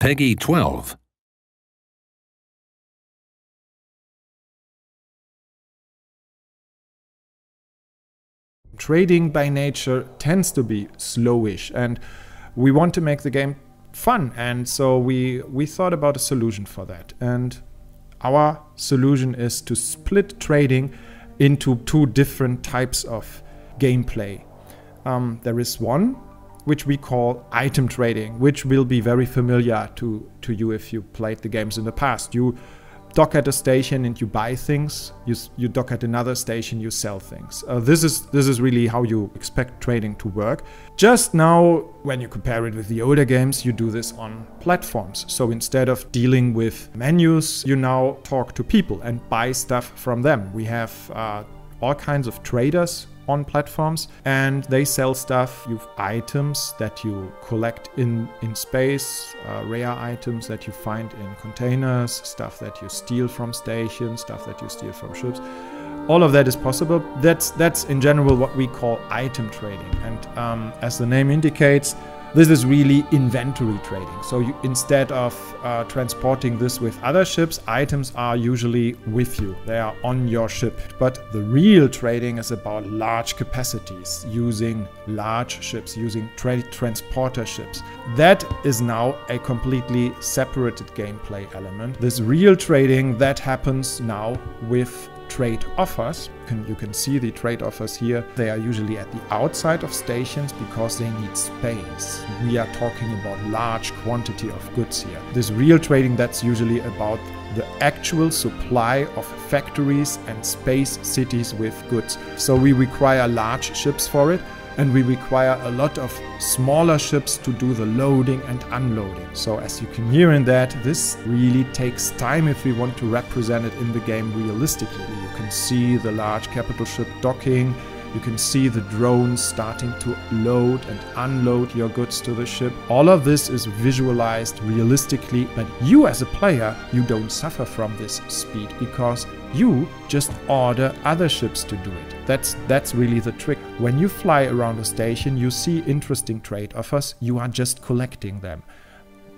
Peggy 12. Trading by nature tends to be slowish, and we want to make the game fun, and so we thought about a solution for that. And our solution is to split trading into two different types of gameplay. There is one which we call item trading, which will be very familiar to you if you played the games in the past. You dock at a station and you buy things. You dock at another station, you sell things. This is really how you expect trading to work. Just now, when you compare it with the older games, you do this on platforms. So instead of dealing with menus, you now talk to people and buy stuff from them. We have all kinds of traders on platforms, and they sell stuff. You have items that you collect in space, rare items that you find in containers, stuff that you steal from stations, stuff that you steal from ships. All of that is possible. That's in general what we call item trading. And as the name indicates, this is really inventory trading. So instead of transporting this with other ships, items are usually with you. They are on your ship. But the real trading is about large capacities, using large ships, using transporter ships. That is now a completely separated gameplay element. This real trading that happens now with trade offers. You can see the trade offers here. They are usually at the outside of stations because they need space. We are talking about large quantity of goods here. This real trading, that's usually about the actual supply of factories and space cities with goods. So we require large ships for it, and we require a lot of smaller ships to do the loading and unloading. So as you can hear in that, this really takes time if we want to represent it in the game realistically. You can see the large capital ship docking, you can see the drones starting to load and unload your goods to the ship. All of this is visualized realistically, but you as a player, you don't suffer from this speed because you just order other ships to do it. That's really the trick. When you fly around a station, you see interesting trade offers, you are just collecting them.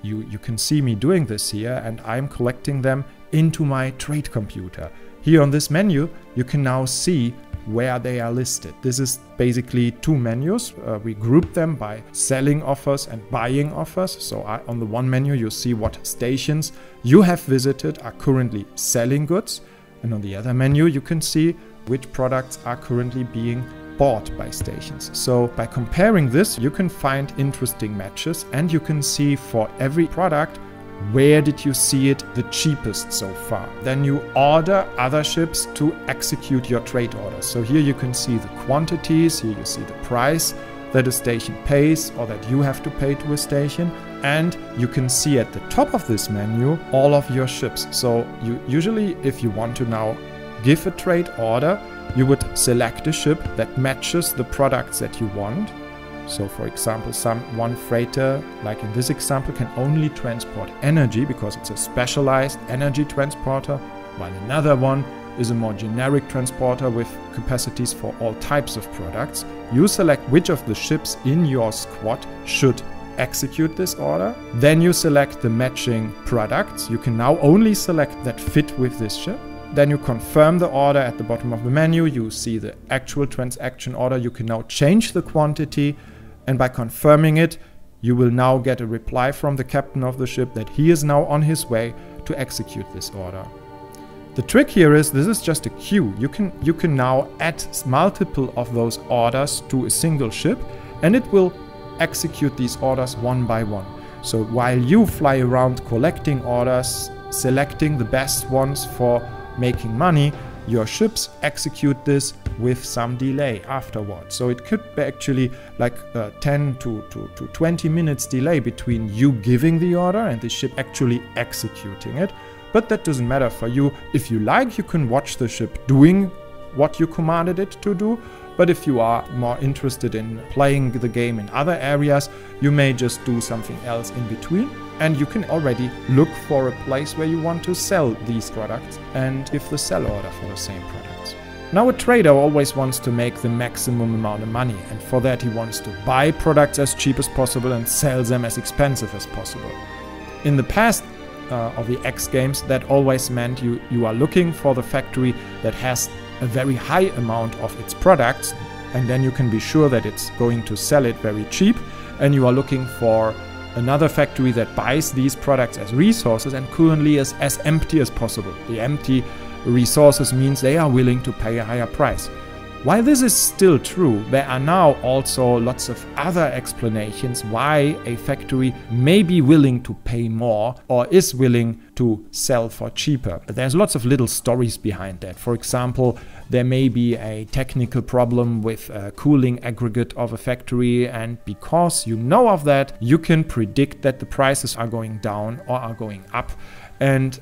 You can see me doing this here, and I'm collecting them into my trade computer. Here on this menu, you can now see where they are listed. This is basically two menus. We group them by selling offers and buying offers. So on the one menu, you see what stations you have visited are currently selling goods. And on the other menu, you can see which products are currently being bought by stations. So by comparing this, you can find interesting matches, and you can see for every product, where did you see it the cheapest so far? Then you order other ships to execute your trade orders. So here you can see the quantities, here you see the price that a station pays or that you have to pay to a station. And you can see at the top of this menu all of your ships. So you usually, if you want to now give a trade order, you would select a ship that matches the products that you want. So for example, one freighter, like in this example, can only transport energy because it's a specialized energy transporter, while another one is a more generic transporter with capacities for all types of products. You select which of the ships in your squad should execute this order. Then you select the matching products. You can now only select that fit with this ship. Then you confirm the order at the bottom of the menu. You see the actual transaction order. You can now change the quantity, and by confirming it, you will now get a reply from the captain of the ship that he is now on his way to execute this order. The trick here is this is just a queue. You can now add multiple of those orders to a single ship, and it will execute these orders one by one. So while you fly around collecting orders, selecting the best ones for making money, your ships execute this with some delay afterwards. So it could be actually like 10 to 20 minutes delay between you giving the order and the ship actually executing it. But that doesn't matter for you. If you like, you can watch the ship doing what you commanded it to do. But if you are more interested in playing the game in other areas, you may just do something else in between. And you can already look for a place where you want to sell these products and give the sell order for the same products. Now a trader always wants to make the maximum amount of money, and for that he wants to buy products as cheap as possible and sell them as expensive as possible. In the past of the X games, that always meant you are looking for the factory that has a very high amount of its products, and then you can be sure that it's going to sell it very cheap, and you are looking for another factory that buys these products as resources and currently is as empty as possible. The empty resources means they are willing to pay a higher price. While this is still true, there are now also lots of other explanations why a factory may be willing to pay more or is willing to sell for cheaper. There's lots of little stories behind that. For example, there may be a technical problem with a cooling aggregate of a factory, and because you know of that, you can predict that the prices are going down or are going up. And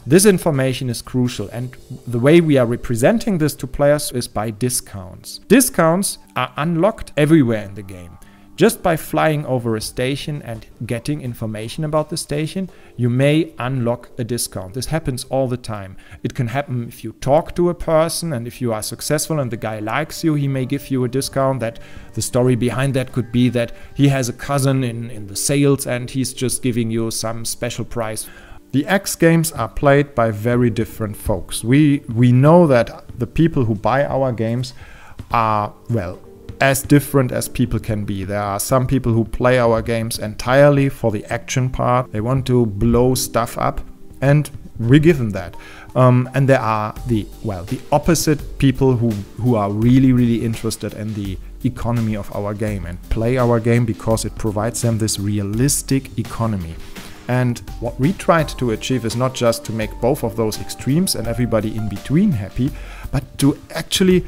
this information is crucial, and the way we are representing this to players is by discounts. Discounts are unlocked everywhere in the game. Just by flying over a station and getting information about the station, you may unlock a discount. This happens all the time. It can happen if you talk to a person, and if you are successful and the guy likes you, he may give you a discount. That the story behind that could be that he has a cousin in the sales and he's just giving you some special price. The X games are played by very different folks. We know that the people who buy our games are, well, as different as people can be. There are some people who play our games entirely for the action part. They want to blow stuff up, and we give them that. And there are the opposite people who are really interested in the economy of our game and play our game because it provides them this realistic economy. And what we tried to achieve is not just to make both of those extremes and everybody in between happy, but to actually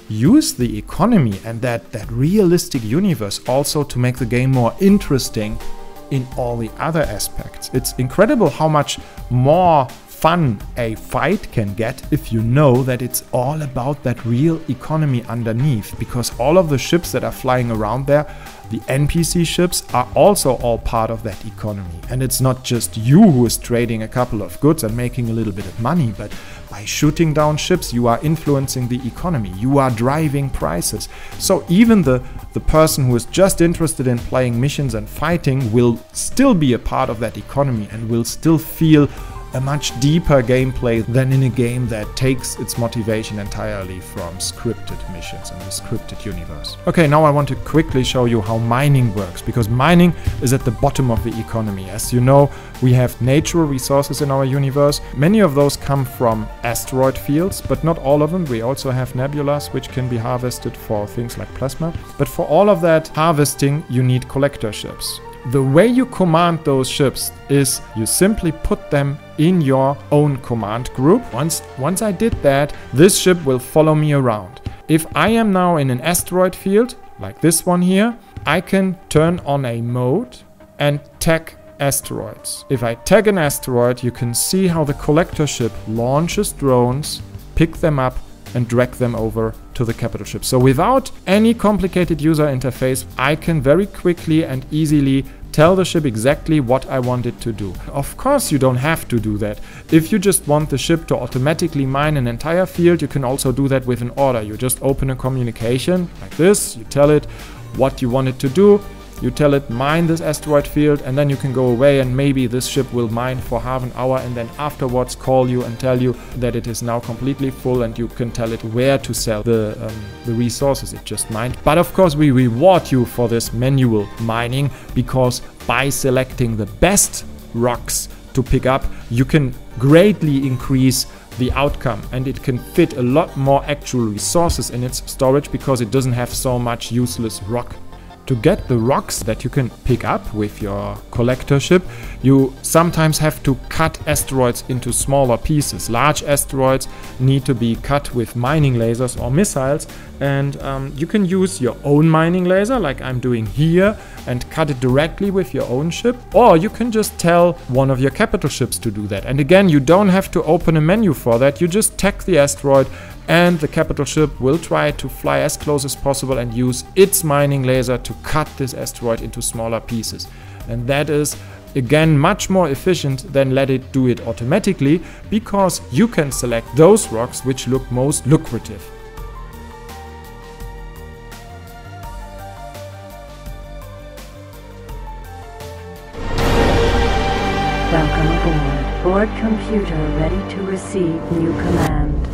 use the economy and that realistic universe also to make the game more interesting in all the other aspects. It's incredible how much more fun a fight can get if you know that it's all about that real economy underneath, because all of the ships that are flying around there, the NPC ships, are also all part of that economy. And it's not just you who is trading a couple of goods and making a little bit of money, but by shooting down ships, you are influencing the economy. You are driving prices. So even the person who is just interested in playing missions and fighting will still be a part of that economy and will still feel a much deeper gameplay than in a game that takes its motivation entirely from scripted missions and the scripted universe. Okay, now I want to quickly show you how mining works, because mining is at the bottom of the economy. As you know, we have natural resources in our universe. Many of those come from asteroid fields, but not all of them. We also have nebulas which can be harvested for things like plasma. But for all of that harvesting, you need collector ships. The way you command those ships is you simply put them in your own command group. Once I did that, this ship will follow me around. If I am now in an asteroid field, like this one here, I can turn on a mode and tag asteroids. If I tag an asteroid, you can see how the collector ship launches drones, pick them up, and drag them over to the capital ship. So without any complicated user interface, I can very quickly and easily tell the ship exactly what I want it to do. Of course, you don't have to do that. If you just want the ship to automatically mine an entire field, you can also do that with an order. You just open a communication like this, you tell it what you want it to do, you tell it mine this asteroid field, and then you can go away, and maybe this ship will mine for half an hour and then afterwards call you and tell you that it is now completely full, and you can tell it where to sell the resources it just mined. But of course we reward you for this manual mining, because by selecting the best rocks to pick up, you can greatly increase the outcome, and it can fit a lot more actual resources in its storage because it doesn't have so much useless rock. To get the rocks that you can pick up with your collector ship, you sometimes have to cut asteroids into smaller pieces. Large asteroids need to be cut with mining lasers or missiles, and you can use your own mining laser like I'm doing here and cut it directly with your own ship, or you can just tell one of your capital ships to do that. And again, you don't have to open a menu for that. You just tag the asteroid, and the capital ship will try to fly as close as possible and use its mining laser to cut this asteroid into smaller pieces. And that is, again, much more efficient than let it do it automatically, because you can select those rocks which look most lucrative. Welcome aboard. Board computer ready to receive new command.